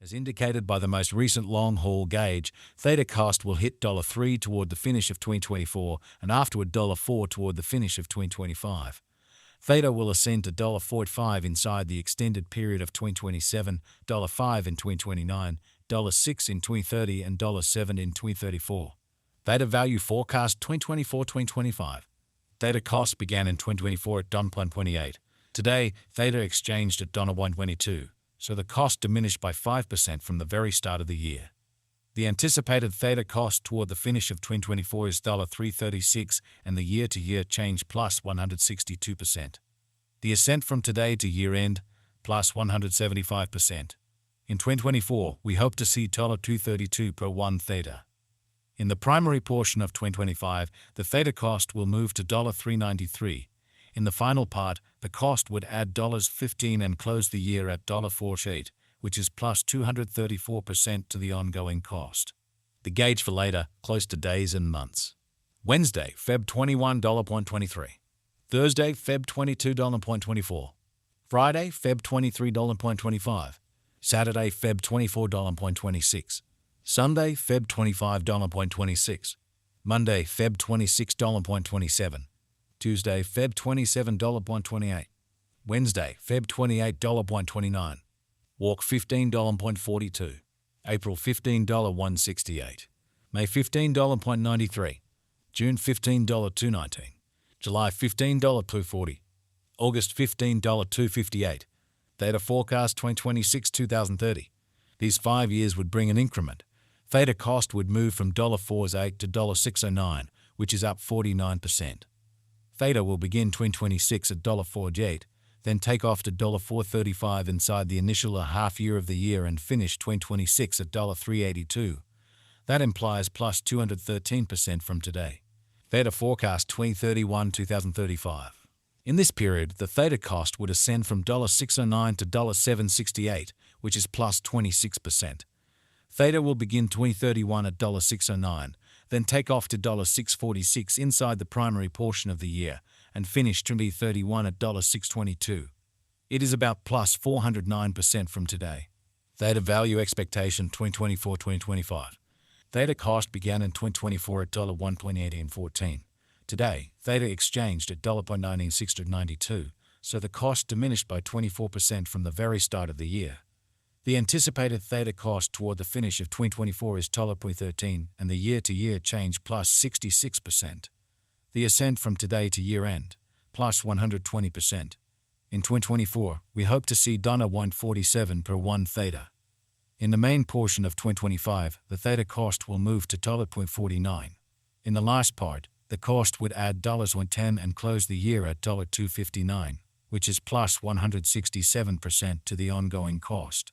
As indicated by the most recent long-haul gauge, Theta cost will hit $3 toward the finish of 2024 and afterward $4 toward the finish of 2025. Theta will ascend to $4.5 inside the extended period of 2027, $5 in 2029, $6 in 2030 and $7 in 2034. Theta value forecast 2024-2025. Theta cost began in 2024 at $1.28. Today, Theta exchanged at $1.22, so the cost diminished by 5% from the very start of the year. The anticipated Theta cost toward the finish of 2024 is $3.36 and the year-to-year change plus 162%. The ascent from today to year-end plus 175%. In 2024, we hope to see $2.32 per 1 Theta. In the primary portion of 2025, the Theta cost will move to $3.93. In the final part, the cost would add $15 and close the year at $4.8, which is plus 234% to the ongoing cost. The gauge for later, close to days and months. Wednesday, Feb 21, $0.23. Thursday, Feb 22, $0.24. Friday, Feb 23, $0.25. Saturday, Feb 24, $0.26. Sunday, Feb 25, $0.26. Monday, Feb 26, $0.27. Tuesday, Feb 27, $0.28. Wednesday, Feb 28, $0.29. Walk $15.42. April $15.168. May $15.93. June $15.219. July $15.240. August $15.258. Theta forecast 2026-2030. These 5 years would bring an increment. Theta cost would move from $4.08 to $6.09, which is up 49%. Theta will begin 2026 at $4.48, then take off to $4.35 inside the initial half year of the year and finish 2026 at $3.82. That implies plus 213% from today. Theta forecast 2031-2035. In this period, the Theta cost would ascend from $6.09 to $7.68, which is plus 26%. Theta will begin 2031 at $6.09, then take off to $6.46 inside the primary portion of the year and finish 2031 at $6.22. It is about plus 409% from today. Theta value expectation 2024-2025. Theta cost began in 2024 at $1.1814. Today, Theta exchanged at $1.19692, so the cost diminished by 24% from the very start of the year. The anticipated Theta cost toward the finish of 2024 is $0.13 and the year-to-year change plus 66%. The ascent from today to year-end, plus 120%. In 2024, we hope to see $1.47 per 1 Theta. In the main portion of 2025, the Theta cost will move to $0.49. In the last part, the cost would add $1.10 and close the year at $2.59, which is plus 167% to the ongoing cost.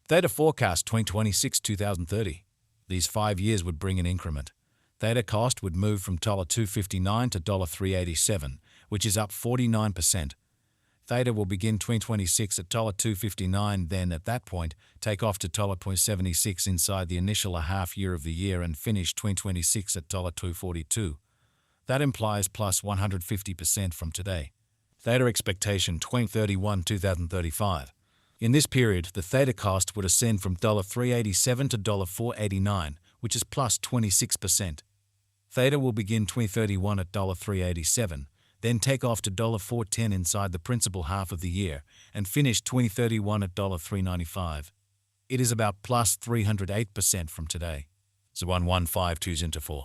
Theta forecast 2026-2030. These 5 years would bring an increment. Theta cost would move from $2.59 to $3.87, which is up 49%. Theta will begin 2026 at $2.59, then at that point, take off to $0.76 inside the initial half year of the year and finish 2026 at $2.42. That implies plus 150% from today. Theta expectation 2031-2035. In this period, the Theta cost would ascend from $3.87 to $4.89, which is plus 26%. Theta will begin 2031 at $3.87, then take off to $4.10 inside the principal half of the year and finish 2031 at $3.95. It is about plus 308% from today. 0.1152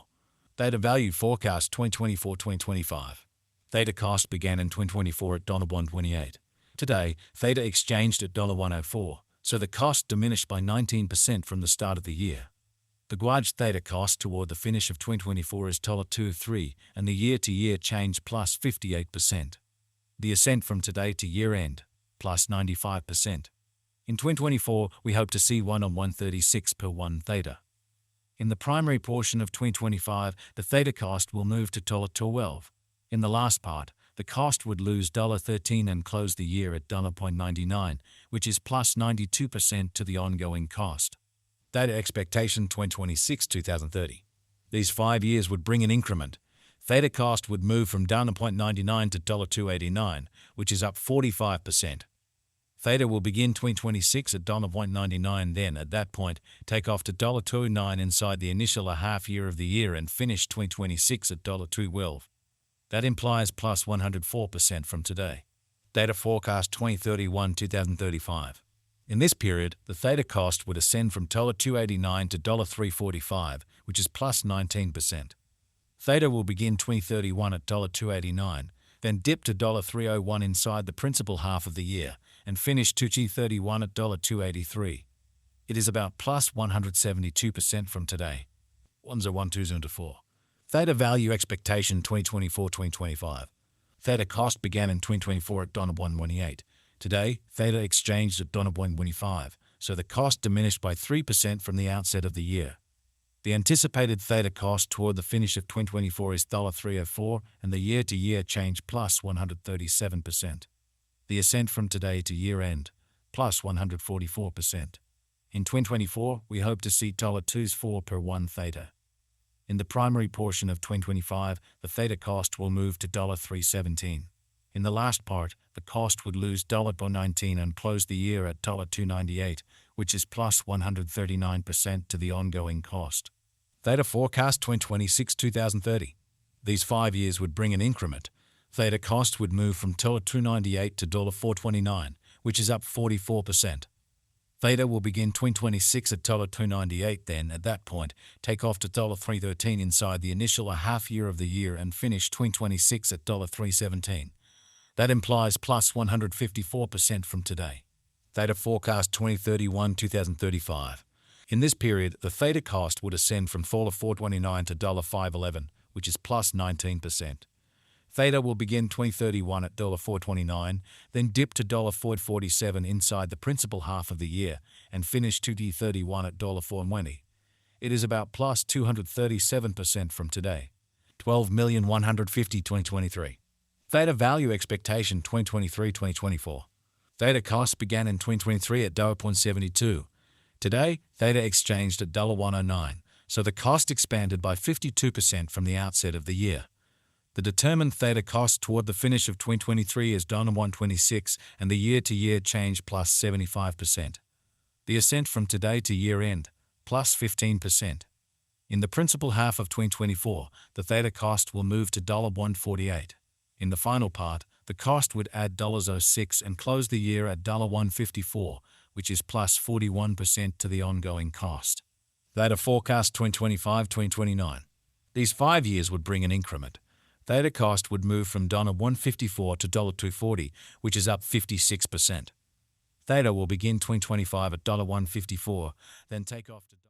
Theta value forecast 2024-2025. Theta cost began in 2024 at $1.28. Today, Theta exchanged at $1.04, so the cost diminished by 19% from the start of the year. The gauge Theta cost toward the finish of 2024 is $2.03 and the year-to-year change plus 58%. The ascent from today to year-end, plus 95%. In 2024, we hope to see $1.36 per 1 Theta. In the primary portion of 2025, the Theta cost will move to $12. In the last part, the cost would lose $13 and close the year at $0.99, which is plus 92% to the ongoing cost. Theta expectation 2026-2030. These 5 years would bring an increment. Theta cost would move from $0.99 to $2.89, which is up 45%. Theta will begin 2026 at $1.99, then at that point take off to $2.09 inside the initial half year of the year and finish 2026 at $2.12. That implies plus 104% from today. Data forecast 2031-2035. In this period, the Theta cost would ascend from $2.89 to $3.45, which is plus 19%. Theta will begin 2031 at $2.89, then dip to $3.01 inside the principal half of the year, and finish 2031 at $2.83. It is about plus 172% from today. 101204. Theta value expectation 2024-2025. Theta cost began in 2024 at $1.28. Today, Theta exchanged at $1.25, so the cost diminished by 3% from the outset of the year. The anticipated Theta cost toward the finish of 2024 is $3.04, and the year-to-year change plus 137%. The ascent from today to year-end, plus 144%. In 2024, we hope to see $2.24 per 1 Theta. In the primary portion of 2025, the Theta cost will move to $3.17. In the last part, the cost would lose $1.19 and close the year at $2.98, which is plus 139% to the ongoing cost. Theta forecast 2026-2030. These 5 years would bring an increment. Theta cost would move from $2.98 to $4.29, which is up 44%. Theta will begin 2026 at $2.98, then, at that point, take off to $3.13 inside the initial half year of the year and finish 2026 at $3.17. That implies plus 154% from today. Theta forecast 2031-2035. In this period, the Theta cost would ascend from $4.29 to $5.11, which is plus 19%. Theta will begin 2031 at $4.29, then dip to $4.47 inside the principal half of the year and finish 2031 at $4.20. It is about plus 237% from today. 12,150,2023. Theta value expectation 2023-2024. Theta cost began in 2023 at $0.72. Today, Theta exchanged at $1.09, so the cost expanded by 52% from the outset of the year. The determined Theta cost toward the finish of 2023 is $1.26 and the year-to-year change plus 75%. The ascent from today to year-end, plus 15%. In the principal half of 2024, the Theta cost will move to $1.48. In the final part, the cost would add $0.06 and close the year at $1.54, which is plus 41% to the ongoing cost. Theta forecast 2025-2029. These 5 years would bring an increment. Theta cost would move from $1.54 to $2.40, which is up 56%. Theta will begin 2025 at $1.54, then take off to